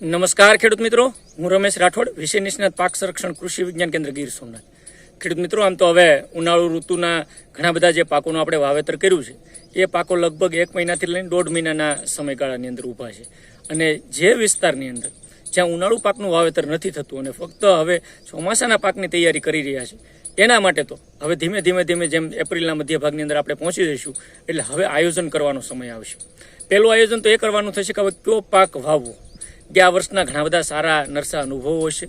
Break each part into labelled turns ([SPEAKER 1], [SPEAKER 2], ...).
[SPEAKER 1] નમસ્કાર ખેડૂત મિત્રો, હું રમેશ રાઠોડ, વિષય નિષ્ણાત પાક સંરક્ષણ કૃષિ વિજ્ઞાન કેન્દ્ર ગીર સોમનાથ. ખેડૂત મિત્રો, આમ તો હવે ઉનાળુ ઋતુના ઘણા બધા જે પાકોનું આપણે વાવેતર કર્યું છે એ પાકો લગભગ 1 મહિનાથી લઈને 1.5 મહિનાના સમયગાળાની અંદર ઊભા છે. અને જે વિસ્તારની અંદર જ્યાં ઉનાળુ પાકનું વાવેતર નથી થતું અને ફક્ત હવે ચોમાસાના પાકની તૈયારી કરી રહ્યા છે, એના માટે તો હવે ધીમે ધીમે જેમ એપ્રિલના મધ્ય ભાગની અંદર આપણે પહોંચી જઈશું એટલે હવે આયોજન કરવાનો સમય આવશે. પહેલું આયોજન તો એ કરવાનું થશે કે હવે કયો પાક વાવવો. ગયા વર્ષના ઘણા બધા સારા નરસા અનુભવો હશે.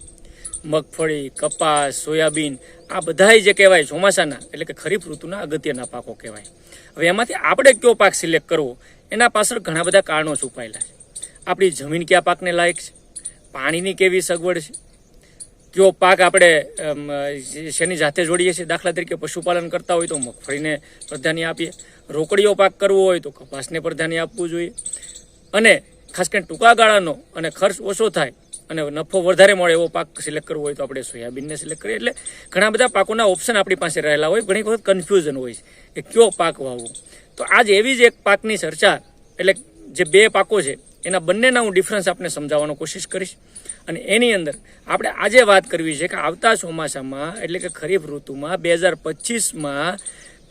[SPEAKER 1] મગફળી, કપાસ, સોયાબીન, આ બધાય જે કહેવાય ચોમાસાના એટલે કે ખરીફ ઋતુના અગત્યના પાકો કહેવાય. હવે એમાંથી આપણે કયો પાક સિલેક્ટ કરવો એના પાછળ ઘણા બધા કારણો છુપાયેલા છે. આપણી જમીન કયા પાકને લાયક છે, પાણીની કેવી સગવડ છે, કયો પાક આપણે શેની જાતે જોડીએ છીએ. દાખલા તરીકે પશુપાલન કરતા હોય તો મગફળીને પ્રાધાન્ય આપીએ, રોકડીઓ પાક કરવો હોય તો કપાસને પ્રાધાન્ય આપવું જોઈએ, અને ખાસ કરીને ટૂંકા ગાળાનો અને ખર્ચ ઓછો થાય અને નફો વધારે મળે એવો પાક સિલેક્ટ કરવો હોય તો આપણે સોયાબીનને સિલેક્ટ કરીએ. એટલે ઘણા બધા પાકોના ઓપ્શન આપણી પાસે રહેલા હોય, ઘણી વખત કન્ફ્યુઝન હોય છે કે કયો પાક વાવવો. તો આજ એવી જ એક પાકની ચર્ચા, એટલે જે બે પાકો છે એના બંનેના હું ડિફરન્સ આપને સમજાવવાનો કોશિશ કરીશ. અને એની અંદર આપણે આજે વાત કરવી છે કે આવતા ચોમાસામાં એટલે કે ખરીફ ઋતુમાં 2025માં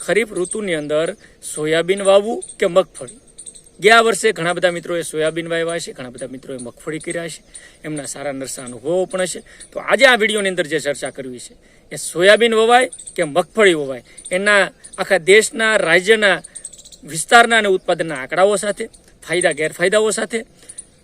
[SPEAKER 1] ખરીફ ઋતુની અંદર સોયાબીન વાવવું કે મગફળી. ગયા વર્ષે ઘણા બધા મિત્રોએ સોયાબીન વાવ્યા છે, ઘણા બધા મિત્રોએ મગફળી કર્યા છે, એમના સારા નરસા અનુભવો પણ હશે. તો આજે આ વિડીયોની અંદર જે ચર્ચા કરવી છે એ સોયાબીન વવાય કે મગફળી વવાય, એના આખા દેશના, રાજ્યના, વિસ્તારના અને ઉત્પાદનના આંકડાઓ સાથે, ફાયદા ગેરફાયદાઓ સાથે,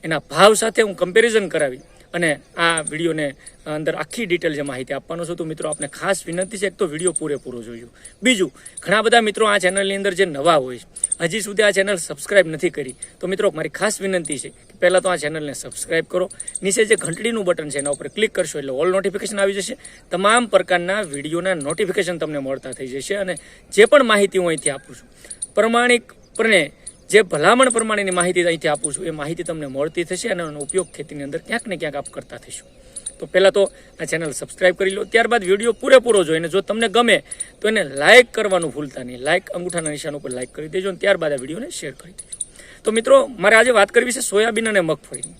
[SPEAKER 1] એના ભાવ સાથે હું કમ્પેરિઝન કરાવી અને આ વિડીયોને અંદર આખી ડિટેલ જે માહિતી આપવાનો છું. તો મિત્રો, આપને ખાસ વિનંતી છે એક તો વિડીયો પૂરેપૂરો જોજો. બીજું, ઘણા બધા મિત્રો આ ચેનલની અંદર જે નવા હોય છે, હજી સુધી આ ચેનલ સબસ્ક્રાઇબ નથી કરી, તો મિત્રો મારી ખાસ વિનંતી છે કે પહેલાં તો આ ચેનલને સબસ્ક્રાઇબ કરો. નીચે જે ઘંટડીનું બટન છે એના ઉપર ક્લિક કરશો એટલે ઓલ નોટિફિકેશન આવી જશે. તમામ પ્રકારના વિડીયોના નોટિફિકેશન તમને મળતા થઈ જશે. અને જે પણ માહિતી હું અહીંથી આપું છું, પ્રમાણિકપણે જે ભલામણ પ્રમાણેની માહિતી અહીંથી આપું છું એ માહિતી તમને મળતી થશે અને એનો ઉપયોગ ખેતીની અંદર ક્યાંક ને ક્યાંક આપ કરતા થશો. તો પહેલાં તો આ ચેનલ સબસ્ક્રાઇબ કરી લો, ત્યારબાદ વિડીયો પૂરેપૂરો જોઈને જો તમને ગમે તો એને લાઇક કરવાનું ભૂલતા નહીં. લાઇક અંગૂઠાના નિશાન ઉપર લાઇક કરી દેજો અને ત્યારબાદ આ વિડીયોને શેર કરી દેજો. તો મિત્રો, મારે આજે વાત કરવી છે સોયાબીન અને મગફળીની.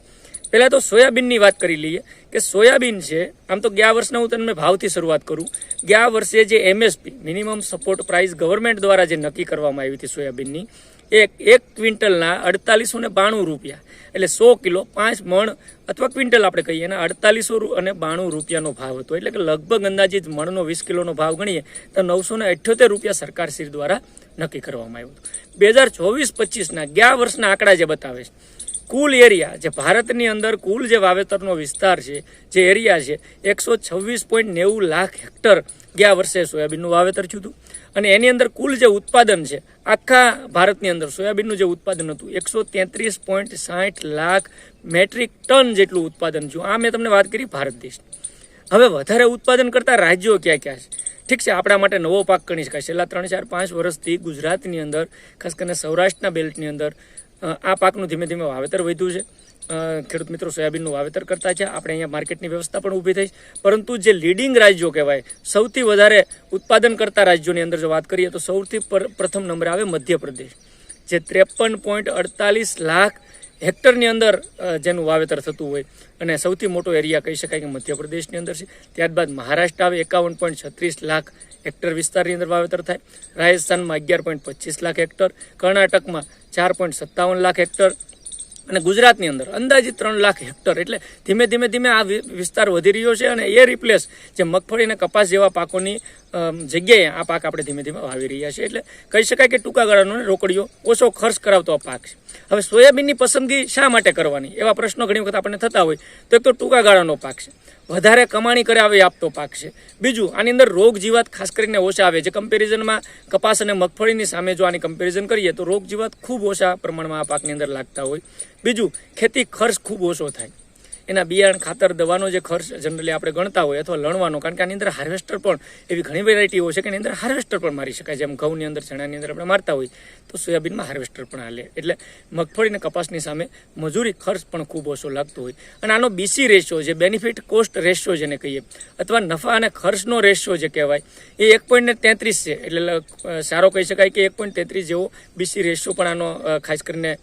[SPEAKER 1] પહેલાં તો સોયાબીનની વાત કરી લઈએ કે સોયાબીન છે, આમ તો ગયા વર્ષના હું તમને ભાવથી શરૂઆત કરું. ગયા વર્ષે જે MSP minimum support price government દ્વારા જે નક્કી કરવામાં આવી હતી સોયાબીનની, એક ક્વિન્ટલના 4892 રૂપિયા, એટલે 100 કિલો 5 મણ અથવા ક્વિન્ટલ આપણે કહીએ એના 4892 રૂપિયાનો ભાવ હતો. એટલે કે લગભગ અંદાજિત મણનો 20 કિલોનો ભાવ ગણીએ તો 978 રૂપિયા સરકારશ્રી દ્વારા નક્કી કરવામાં આવ્યું હતું. 2024-25ના ગયા વર્ષના આંકડા જે બતાવે છે, કુલ એરિયા જે ભારતની અંદર કુલ જે વાવેતરનો વિસ્તાર છે, જે એરિયા છે, 126.90 લાખ હેક્ટર ગયા વર્ષે સોયાબીનનું વાવેતર થયું હતું. અને એની અંદર કુલ જે ઉત્પાદન છે આખા ભારતની અંદર સોયાબીનનું જે ઉત્પાદન હતું 133.60 લાખ મેટ્રિક ટન જેટલું ઉત્પાદન થયું. આ મેં તમને વાત કરી ભારત દેશની. હવે વધારે ઉત્પાદન કરતા રાજ્યો ક્યાં ક્યાં છે? ઠીક છે, આપણા માટે નવો પાક ગણી શકાય. છેલ્લા 3-4-5 વર્ષથી ગુજરાતની અંદર, ખાસ કરીને સૌરાષ્ટ્રના બેલ્ટની અંદર આ પાકનું ધીમે ધીમે વાવેતર વધ્યું છે. ખેડૂત મિત્રો સોયાબીનનું વાવેતર કરતા છે. આપણે અહીંયા માર્કેટની વ્યવસ્થા પણ ઊભી થઈ. પરંતુ જે લીડિંગ રાજ્યો કહેવાય, સૌથી વધારે ઉત્પાદન કરતા રાજ્યોની અંદર જો વાત કરીએ તો સૌથી પ્રથમ નંબરે આવે મધ્યપ્રદેશ, જે 53.48 લાખ હેક્ટરની અંદર જેનું વાવેતર થતું હોય અને સૌથી મોટો એરિયા કહી શકાય કે મધ્યપ્રદેશની અંદર છે. ત્યારબાદ મહારાષ્ટ્ર આવે, 51.36 લાખ હેક્ટર વિસ્તારની અંદર વાવેતર થાય. રાજસ્થાનમાં 11.25 લાખ હેક્ટર, કર્ણાટકમાં 4.57 લાખ હેક્ટર અને ગુજરાતની અંદર અંદાજિત 3 લાખ હેક્ટર. એટલે ધીમે ધીમે આ વિસ્તાર વધી રહ્યો છે અને એ રિપ્લેસ જે મગફળી અને કપાસ જેવા પાકોની જગ્યાએ આ પાક આપણે ધીમે ધીમે વાવી રહ્યા છીએ. એટલે કહી શકાય કે ટૂંકા ગાળાનો રોકડીઓ ઓછો ખર્ચ કરાવતો આ પાક છે. હવે સોયાબીનની પસંદગી શા માટે કરવાની એવા પ્રશ્નો ઘણી વખત આપણને થતા હોય. તો એક તો ટૂંકા ગાળાનો પાક છે, વધારે કમાણી કરાવી આપતો પાક છે. બીજું, આની અંદર રોગ જીવાત ખાસ કરીને ઓછા આવે. જે કમ્પેરિઝનમાં કપાસ અને મગફળીની સામે જો આની કમ્પેરિઝન કરીએ તો રોગ જીવાત ખૂબ ઓછા પ્રમાણમાં આ પાકની અંદર લાગતા હોય. બીજું, ખેતી ખર્ચ ખૂબ ઓછો થાય. એના બિયારણ, ખાતર, દવાનો જે ખર્ચ જનરલી આપણે ગણતા હોય અથવા લણવાનો, કારણ કે આની અંદર હાર્વેસ્ટર પણ એવી ઘણી વેરાયટીઓ છે કે એની અંદર હાર્વેસ્ટર પણ મારી શકાય. જેમ ઘઉંની અંદર, ચણાની અંદર આપણે મારતા હોય તો સોયાબીનમાં હાર્વેસ્ટર પણ હાલે. એટલે મગફળી અને કપાસની સામે મજૂરી ખર્ચ પણ ખૂબ ઓછો લાગતો હોય. અને આનો BC રેશિયો, જે બેનિફિટ કોસ્ટ રેશિયો જેને કહીએ, અથવા નફા અને ખર્ચનો રેશિયો જે કહેવાય, એ 1.33 છે. એટલે સારો કહી શકાય કે 1.33 જેવો BC રેશિયો પણ આનો ખાસ કરીને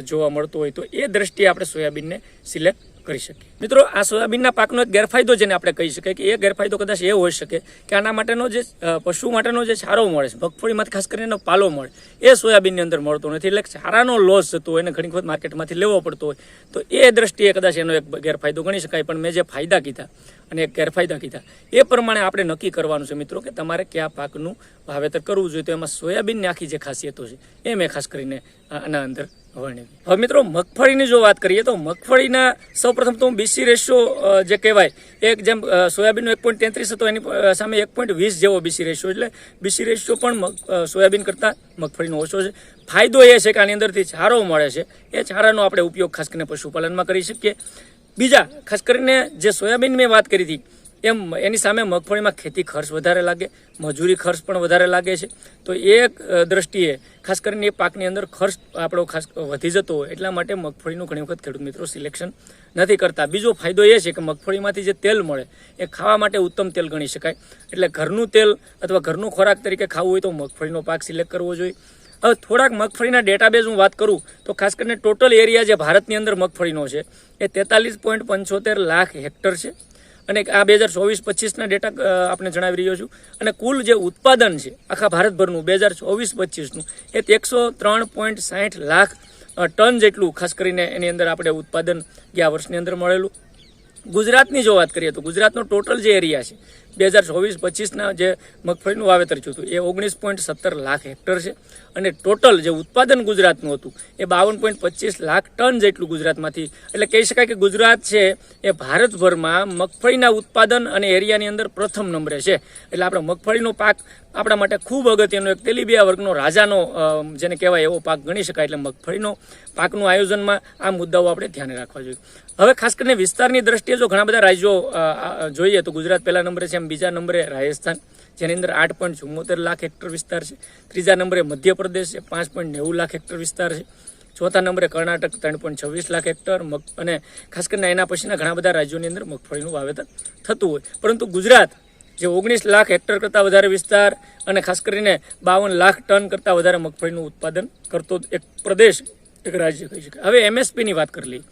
[SPEAKER 1] જોવા મળતો હોય તો એ દ્રષ્ટિએ આપણે સોયાબીનને સિલેક્ટ કરી શકીએ. મિત્રો, આ સોયાબીનના પાકનો એક ગેરફાયદો જેને આપણે કહી શકીએ કે એ ગેરફાયદો કદાચ એ હોઈ શકે કે આના માટેનો જે પશુ માટેનો જે ચારો મળે છે, મગફળીમાંથી ખાસ કરીને પાલો મળે, એ સોયાબીનની અંદર મળતો નથી, એટલે ચારાનો લોસ જતો હોય અને ઘણી વખત માર્કેટમાંથી લેવો પડતો હોય, તો એ દ્રષ્ટિએ કદાચ એનો એક ગેરફાયદો ગણી શકાય. પણ મેં જે ફાયદા કીધા અને એક ગેરફાયદા કીધા એ પ્રમાણે આપણે નક્કી કરવાનું છે મિત્રો કે તમારે કયા પાકનું વાવેતર કરવું જોઈએ. તો એમાં સોયાબીનની આખી જે ખાસિયતો છે એ મેં ખાસ કરીને આના અંદર વર્ણવી. હવે મિત્રો, મગફળીની જો વાત કરીએ તો મગફળીના સૌપ્રથમ તો BC રેશિયો જે કહેવાય, એક જેમ સોયાબીનનો 1.33 હતો એની સામે 1.20 જેવો BC રેશિયો, એટલે BC રેશિયો પણ સોયાબીન કરતાં મગફળીનો ઓછો છે. ફાયદો એ છે કે આની અંદરથી ચારો મળે છે, એ ચારાનો આપણે ઉપયોગ ખાસ કરીને પશુપાલનમાં કરી શકીએ. બીજા ખાસ કરીને જે સોયાબીન મેં વાત કરી હતી એમ એની સામે મગફળીમાં ખેતી ખર્ચ વધારે લાગે, મજૂરી ખર્ચ પણ વધારે લાગે છે. તો એ દ્રષ્ટિએ ખાસ કરીને એ પાકની અંદર ખર્ચ આપણો ખાસ વધી જતો હોય એટલા માટે મગફળીનું ઘણી વખત ખેડૂત મિત્રો સિલેક્શન નથી કરતા. બીજો ફાયદો એ છે કે મગફળીમાંથી જે તેલ મળે એ ખાવા માટે ઉત્તમ તેલ ગણી શકાય, એટલે ઘરનું તેલ અથવા ઘરનું ખોરાક તરીકે ખાવું હોય તો મગફળીનો પાક સિલેક્ટ કરવો જોઈએ. હવે થોડાક મગફળીના ડેટાબેઝ હું વાત કરું તો ખાસ કરીને ટોટલ એરિયા જે ભારતની અંદર મગફળીનો છે એ 43.75 લાખ હેક્ટર છે, અને આ 2024-25ના ડેટા આપણે જણાવી રહ્યો છું. અને કુલ જે ઉત્પાદન છે આખા ભારતભરનું 2024-25નું એ 103.60 લાખ ટન જેટલું ખાસ કરીને એની અંદર આપણે ઉત્પાદન ગયા વર્ષની અંદર મળેલું. ગુજરાતની જો વાત કરીએ તો ગુજરાતનો ટોટલ જે એરિયા છે 2024-25ના જે મગફળીનું વાવેતર થયું હતું એ 19.17 લાખ હેક્ટર છે, અને ટોટલ જે ઉત્પાદન ગુજરાતનું હતું એ 52.25 લાખ ટન જેટલું ગુજરાતમાંથી, એટલે કહી શકાય કે ગુજરાત છે એ ભારતભરમાં મગફળીના ઉત્પાદન અને એરિયાની અંદર પ્રથમ નંબરે છે. એટલે આપણે મગફળીનો પાક આપણા માટે ખૂબ અગત્યનો, એક તેલીબિયા વર્ગનો રાજાનો જેને કહેવાય એવો પાક ગણી શકાય. એટલે મગફળીનો પાકનું આયોજનમાં આ મુદ્દાઓ આપણે ધ્યાને રાખવા જોઈએ. હવે ખાસ કરીને વિસ્તારની દ્રષ્ટિએ જો ઘણા બધા રાજ્યો જોઈએ તો ગુજરાત પહેલા નંબરે છે, એમ બીજા નંબરે રાજસ્થાન જેની અંદર 8.74 લાખ હેક્ટર વિસ્તાર છે, ત્રીજા નંબરે મધ્યપ્રદેશ છે 5.90 લાખ હેક્ટર વિસ્તાર છે, ચોથા નંબરે કર્ણાટક 3.26 લાખ હેક્ટર, અને ખાસ કરીને એના પછીના ઘણા બધા રાજ્યોની અંદર મગફળીનું વાવેતર થતું હોય. પરંતુ ગુજરાત જે 19 લાખ હેક્ટર કરતાં વધારે વિસ્તાર અને ખાસ કરીને 52 લાખ ટન કરતાં વધારે મગફળીનું ઉત્પાદન કરતો એક પ્રદેશ, એક રાજ્ય કહી શકાય. હવે MSPની વાત કરી લઈએ.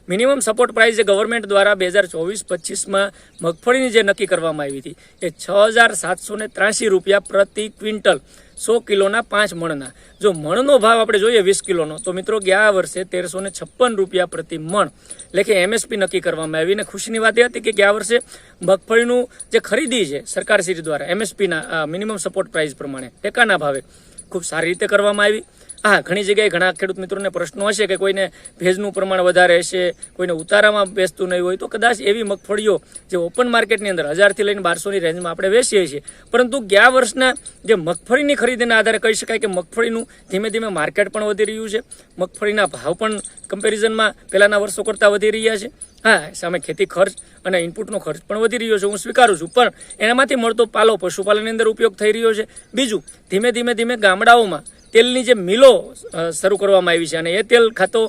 [SPEAKER 1] મિનિમમ સપોર્ટ પ્રાઇસ જે ગવર્મેન્ટ દ્વારા 2024-25માં મગફળીની જે નક્કી કરવામાં આવી હતી એ 6,783 રૂપિયા પ્રતિ ક્વિન્ટલ 100 કિલોના 5 મણના. જો મણનો ભાવ આપણે જોઈએ 20 કિલોનો તો મિત્રો ગયા વર્ષે 1,356 રૂપિયા પ્રતિ મણ લેખે MSP નક્કી કરવામાં આવી. અને ખુશીની વાત એ હતી કે ગયા વર્ષે મગફળીનું જે ખરીદી છે સરકારશ્રી દ્વારા MSPના મિનિમમ સપોર્ટ પ્રાઇસ પ્રમાણે ટેકાના ભાવે ખૂબ સારી રીતે કરવામાં આવી. હા, ઘણી જગ્યાએ ઘણા ખેડૂત મિત્રોને પ્રશ્નો હશે કે કોઈને ભેજનું પ્રમાણ વધારે હશે, કોઈને ઉતારામાં બેસતું નહીં હોય, તો કદાચ એવી મગફળીઓ જે ઓપન માર્કેટની અંદર 1000થી લઈને 1200ની રેન્જમાં આપણે વેચીએ છીએ. પરંતુ ગયા વર્ષના જે મગફળીની ખરીદીના આધારે કહી શકાય કે મગફળીનું ધીમે ધીમે માર્કેટ પણ વધી રહ્યું છે, મગફળીના ભાવ પણ કમ્પેરિઝનમાં પહેલાંના વર્ષો કરતાં વધી રહ્યા છે. હા, સામે ખેતી ખર્ચ અને ઇનપુટનો ખર્ચ પણ વધી રહ્યો છે, હું સ્વીકારું છું, પણ એનામાંથી મળતો પાલો પશુપાલનની અંદર ઉપયોગ થઈ રહ્યો છે. બીજું, ધીમે ધીમે ગામડાઓમાં તેલની જે મિલો શરૂ કરવામાં આવી છે અને એ તેલ ખાતો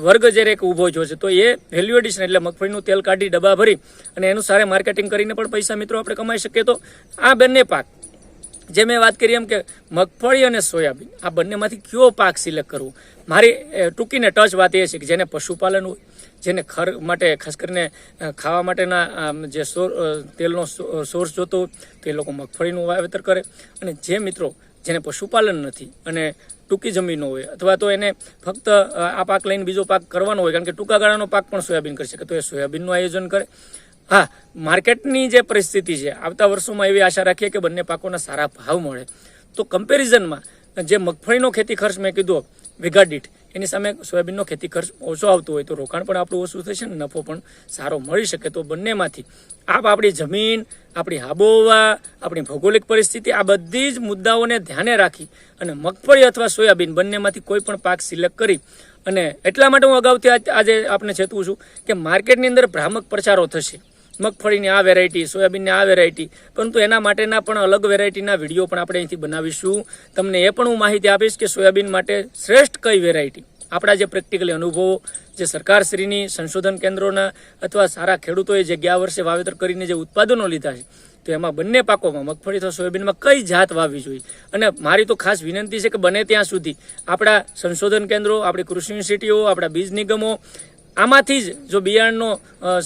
[SPEAKER 1] વર્ગ જ્યારે એક ઊભો જો છે તો એ વેલ્યુ એડિશન એટલે મગફળીનું તેલ કાઢી ડબ્બા ભરી અને એનું સારે માર્કેટિંગ કરીને પણ પૈસા મિત્રો આપણે કમાઈ શકીએ. તો આ બંને પાક જે મેં વાત કરી એમ કે મગફળી અને સોયાબીન આ બંનેમાંથી કયો પાક સિલેક્ટ કરવો, મારી ટૂંકીને ટચ વાત એ છે કે જેને પશુપાલન હોય, જેને ખર માટે ખાસ કરીને ખાવા માટેના જે તેલનો સોર્સ જોતો હોય તો એ લોકો મગફળીનું વાવેતર કરે, અને જે મિત્રો જેને પશુપાલન નથી અને ટૂંકી જમીનો હોય અથવા તો એને ફક્ત આ પાક લઈને બીજો પાક કરવાનો હોય, કારણ કે ટૂંકા ગાળાનો પાક પણ સોયાબીન કરી શકે, તો એ સોયાબીનનું આયોજન કરે. હા, માર્કેટની જે પરિસ્થિતિ છે આવતા વર્ષોમાં એવી આશા રાખીએ કે બંને પાકોના સારા ભાવ મળે. તો કમ્પેરિઝનમાં જે મગફળીનો ખેતી ખર્ચ મેં કીધો વીઘા દીઠ એની સામે સોયાબીનનો ખેતી ખર્ચ ઓછો આવતો હોય તો રોકાણ પણ આપણું ઓછું થશે ને નફો પણ સારો મળી શકે. તો બંનેમાંથી આપણી જમીન, આપણી આબોહવા, આપણી ભૌગોલિક પરિસ્થિતિ આ બધી જ મુદ્દાઓને ધ્યાને રાખી અને મગફળી અથવા સોયાબીન બંનેમાંથી કોઈ પણ પાક સિલેક્ટ કરી, અને એટલા માટે હું અગાઉથી આજે આપને ચેતવું છું કે માર્કેટની અંદર ભ્રામક પ્રચારો થશે મગફળીની આ વેરાયટી, સોયાબીનની આ વેરાયટી, પરંતુ એના માટેના પણ અલગ વેરાયટીના વિડીયો પણ આપણે અહીંથી બનાવીશું. તમને એ પણ હું માહિતી આપીશ કે સોયાબીન માટે શ્રેષ્ઠ કઈ વેરાયટી આપણા જે પ્રેક્ટિકલી અનુભવો, જે સરકારશ્રીની સંશોધન કેન્દ્રોના અથવા સારા ખેડૂતોએ જે ગયા વર્ષે વાવેતર કરીને જે ઉત્પાદનો લીધા છે, તો એમાં બંને પાકોમાં મગફળી અથવા સોયાબીનમાં કઈ જાત વાવવી જોઈએ. અને મારી તો ખાસ વિનંતી છે કે બને ત્યાં સુધી આપણા સંશોધન કેન્દ્રો, આપણી કૃષિ યુનિવર્સિટીઓ, આપણા બીજ નિગમો, આમાંથી જ જો બિયારણનો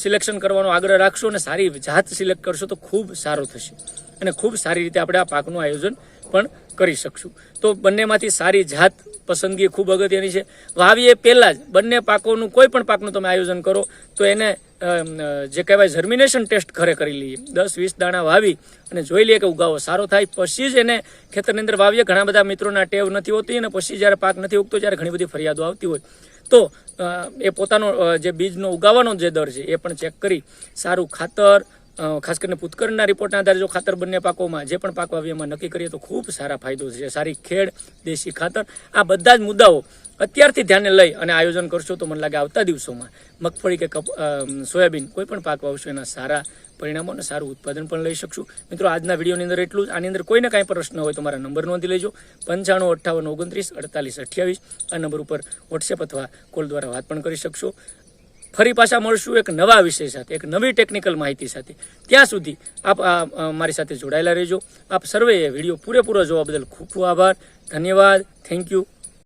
[SPEAKER 1] સિલેક્શન કરવાનો આગ્રહ રાખશો અને સારી જાત સિલેક્ટ કરશો તો ખૂબ સારું થશે અને ખૂબ સારી રીતે આપણે આ પાકનું આયોજન પણ કરી શકશું. તો બંનેમાંથી સારી જાત પસંદગી ખૂબ અગત્યની છે. વાવીએ પહેલાં જ બંને પાકોનું કોઈ પણ પાકનું તમે આયોજન કરો તો એને જે કહેવાય જર્મિનેશન ટેસ્ટ ઘરે કરી લઈએ. 10-20 દાણા વાવી અને જોઈ લઈએ કે ઉગાવો સારો થાય પછી જ એને ખેતરની અંદર વાવીએ. ઘણા બધા મિત્રોના ટેવ નથી હોતી અને પછી જ્યારે પાક નથી ઉગતો ત્યારે ઘણી બધી ફરિયાદો આવતી હોય, તો એ પોતાનો જે બીજનો ઉગાવાનો જે દર છે એ પણ ચેક કરી સારું ખાતર, ખાસ કરીને પુષ્કરના રિપોર્ટના આધારે જો ખાતર બંને પાકોમાં જે પણ પાક વાવીએ એમાં નક્કી કરીએ તો ખૂબ સારા ફાયદો છે. સારી ખેડ, દેશી ખાતર, આ બધા જ મુદ્દાઓ અત્યારથી ધ્યાને લઈ અને આયોજન કરશો તો મને લાગે આવતા દિવસોમાં મગફળી કે સોયાબીન કોઈ પણ પાક વાવશો એના સારા પરિણામો અને સારું ઉત્પાદન પણ લઈ શકશું. મિત્રો, આજના વિડીયોની અંદર એટલું જ. આની અંદર કોઈને કાંઈ પ્રશ્ન હોય તો મારા નંબર નોંધી લેજો. 9558294828 આ નંબર ઉપર વોટ્સએપ અથવા કોલ દ્વારા વાત પણ કરી શકશો. ફરી પાછા મળશું એક નવા વિષય સાથે, એક નવી ટેકનિકલ માહિતી સાથે. ત્યાં સુધી આપ મારી સાથે જોડાયેલા રહેજો. આપ સર્વેએ વિડીયો પૂરેપૂરો જોવા બદલ ખૂબ ખૂબ આભાર, ધન્યવાદ, થેન્ક યુ.